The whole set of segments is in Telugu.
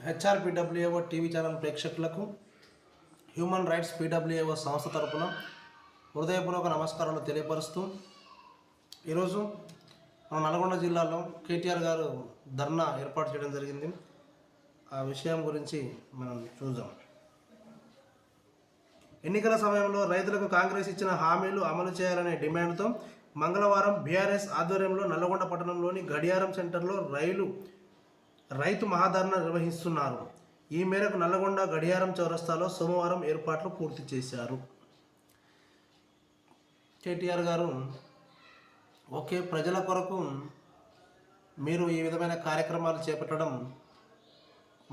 హెచ్ఆర్పిడబ్ల్యూఏఓ టీవీ ఛానల్ ప్రేక్షకులకు హ్యూమన్ రైట్స్ పిడబ్ల్యూఏఓ సంస్థ తరపున హృదయపూర్వక నమస్కారాలు తెలియపరుస్తూ ఈరోజు మన నల్గొండ జిల్లాలో కేటీఆర్ గారు ధర్నా ఏర్పాటు చేయడం జరిగింది. ఆ విషయం గురించి మనం చూద్దాం. ఎన్నికల సమయంలో రైతులకు కాంగ్రెస్ ఇచ్చిన హామీలు అమలు చేయాలనే డిమాండ్తో మంగళవారం బీఆర్ఎస్ ఆధ్వర్యంలో నల్లగొండ పట్టణంలోని గడియారం సెంటర్లో రైతు మహాధర్నా నిర్వహిస్తున్నారు. ఈ మేరకు నల్లగొండ గడియారం చౌరస్తాలో సోమవారం ఏర్పాట్లు పూర్తి చేశారు. కేటీఆర్ గారు ఓకే, ప్రజల కొరకు మీరు ఈ విధమైన కార్యక్రమాలు చేపట్టడం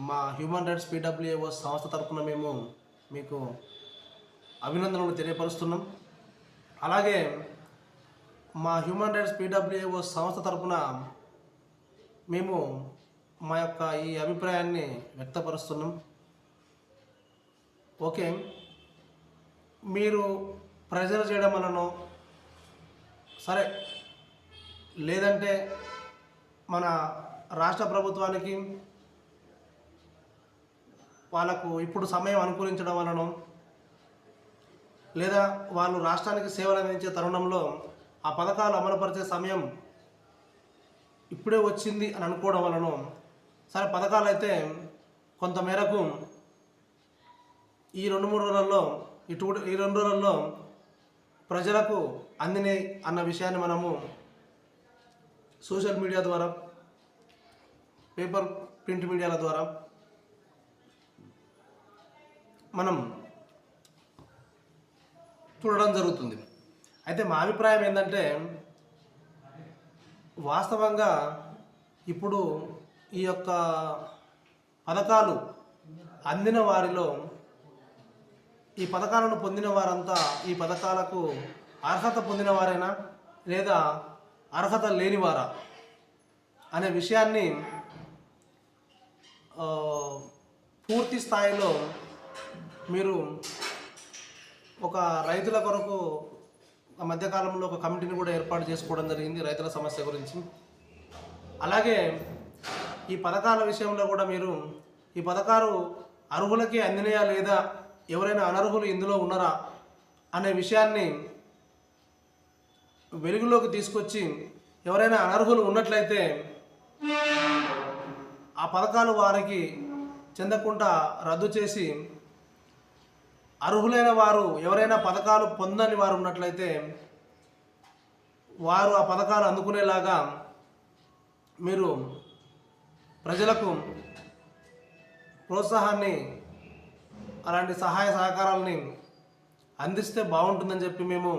మా హ్యూమన్ రైట్స్ పిడబ్ల్యూఏఓ సంస్థ తరఫున మేము మీకు అభినందనలు తెలియపరుస్తున్నాం. అలాగే మా హ్యూమన్ రైట్స్ పిడబ్ల్యూఏఓ సంస్థ తరఫున మేము మా యొక్క ఈ అభిప్రాయాన్ని వ్యక్తపరుస్తున్నాం. ఓకే, మీరు ప్రెజర్ చేయడం వలన సరే, లేదంటే మన రాష్ట్ర ప్రభుత్వానికి వాళ్ళకు ఇప్పుడు సమయం అనుకూలించడం వలన, లేదా వాళ్ళు రాష్ట్రానికి సేవలు అందించే తరుణంలో ఆ పథకాలు అమలుపరిచే సమయం ఇప్పుడే వచ్చింది అని అనుకోవడం వలన సరే పథకాలు అయితే కొంతమేరకు ఈ 2-3 రోజుల్లో ఈ 2 రోజుల్లో ప్రజలకు అందినాయి అన్న విషయాన్ని మనము సోషల్ మీడియా ద్వారా, పేపర్ ప్రింట్ మీడియాల ద్వారా మనం చూడడం జరుగుతుంది. అయితే మా అభిప్రాయం ఏంటంటే, వాస్తవంగా ఇప్పుడు ఈ యొక్క పథకాలు అందిన వారిలో, ఈ పథకాలను పొందిన వారంతా ఈ పథకాలకు అర్హత పొందిన వారైనా లేదా అర్హత లేనివారా అనే విషయాన్ని పూర్తి స్థాయిలో మీరు ఒక రైతుల కొరకు మధ్యకాలంలో ఒక కమిటీని కూడా ఏర్పాటు చేసుకోవడం జరిగింది రైతుల సమస్య గురించి. అలాగే ఈ పథకాల విషయంలో కూడా మీరు ఈ పథకాలు అర్హులకి అందినయా లేదా, ఎవరైనా అనర్హులు ఇందులో ఉన్నారా అనే విషయాన్ని వెలుగులోకి తీసుకొచ్చి, ఎవరైనా అనర్హులు ఉన్నట్లయితే ఆ పథకాలు వారికి చెందకుండా రద్దు చేసి, అర్హులైన వారు ఎవరైనా పథకాలు పొందని వారు ఉన్నట్లయితే వారు ఆ పథకాలు అందుకునేలాగా మీరు ప్రజలకు ప్రోత్సాహాన్ని, అలాంటి సహాయ సహకారాలని అందిస్తే బాగుంటుందని చెప్పి మేము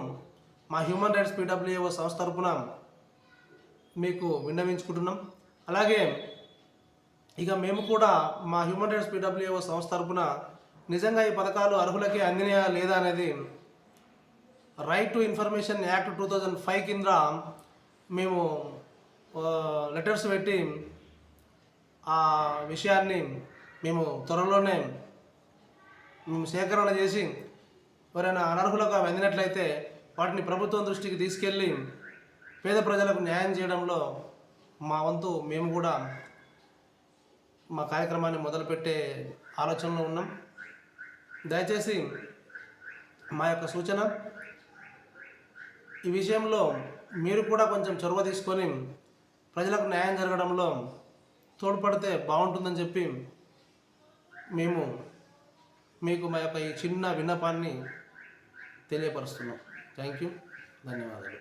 మా హ్యూమన్ రైట్స్ పిడబ్ల్యూఏఓ సంస్థ తరపున మీకు విన్నవించుకుంటున్నాం. అలాగే ఇక మేము కూడా మా హ్యూమన్ రైట్స్ పిడబ్ల్యూఏఓ సంస్థ తరపున నిజంగా ఈ పథకాలు అర్హులకి అందినయా లేదా అనేది రైట్ టు ఇన్ఫర్మేషన్ యాక్ట్ 2005 కింద మేము లెటర్స్ పెట్టి ఆ విషయాన్ని మేము త్వరలోనే సేకరణ చేసి, ఎవరైనా అనర్హులకు అవి అందినట్లయితే వాటిని ప్రభుత్వం దృష్టికి తీసుకెళ్ళి పేద ప్రజలకు న్యాయం చేయడంలో మా వంతు మేము కూడా మా కార్యక్రమాన్ని మొదలుపెట్టే ఆలోచనలో ఉన్నాం. దయచేసి మా యొక్క సూచన, ఈ విషయంలో మీరు కూడా కొంచెం చొరవ తీసుకొని ప్రజలకు న్యాయం జరగడంలో తోడ్పడితే బాగుంటుందని చెప్పి మేము మీకు మా యొక్క ఈ చిన్న విన్నపాన్ని తెలియపరుస్తున్నాం. థ్యాంక్ యూ, ధన్యవాదాలు.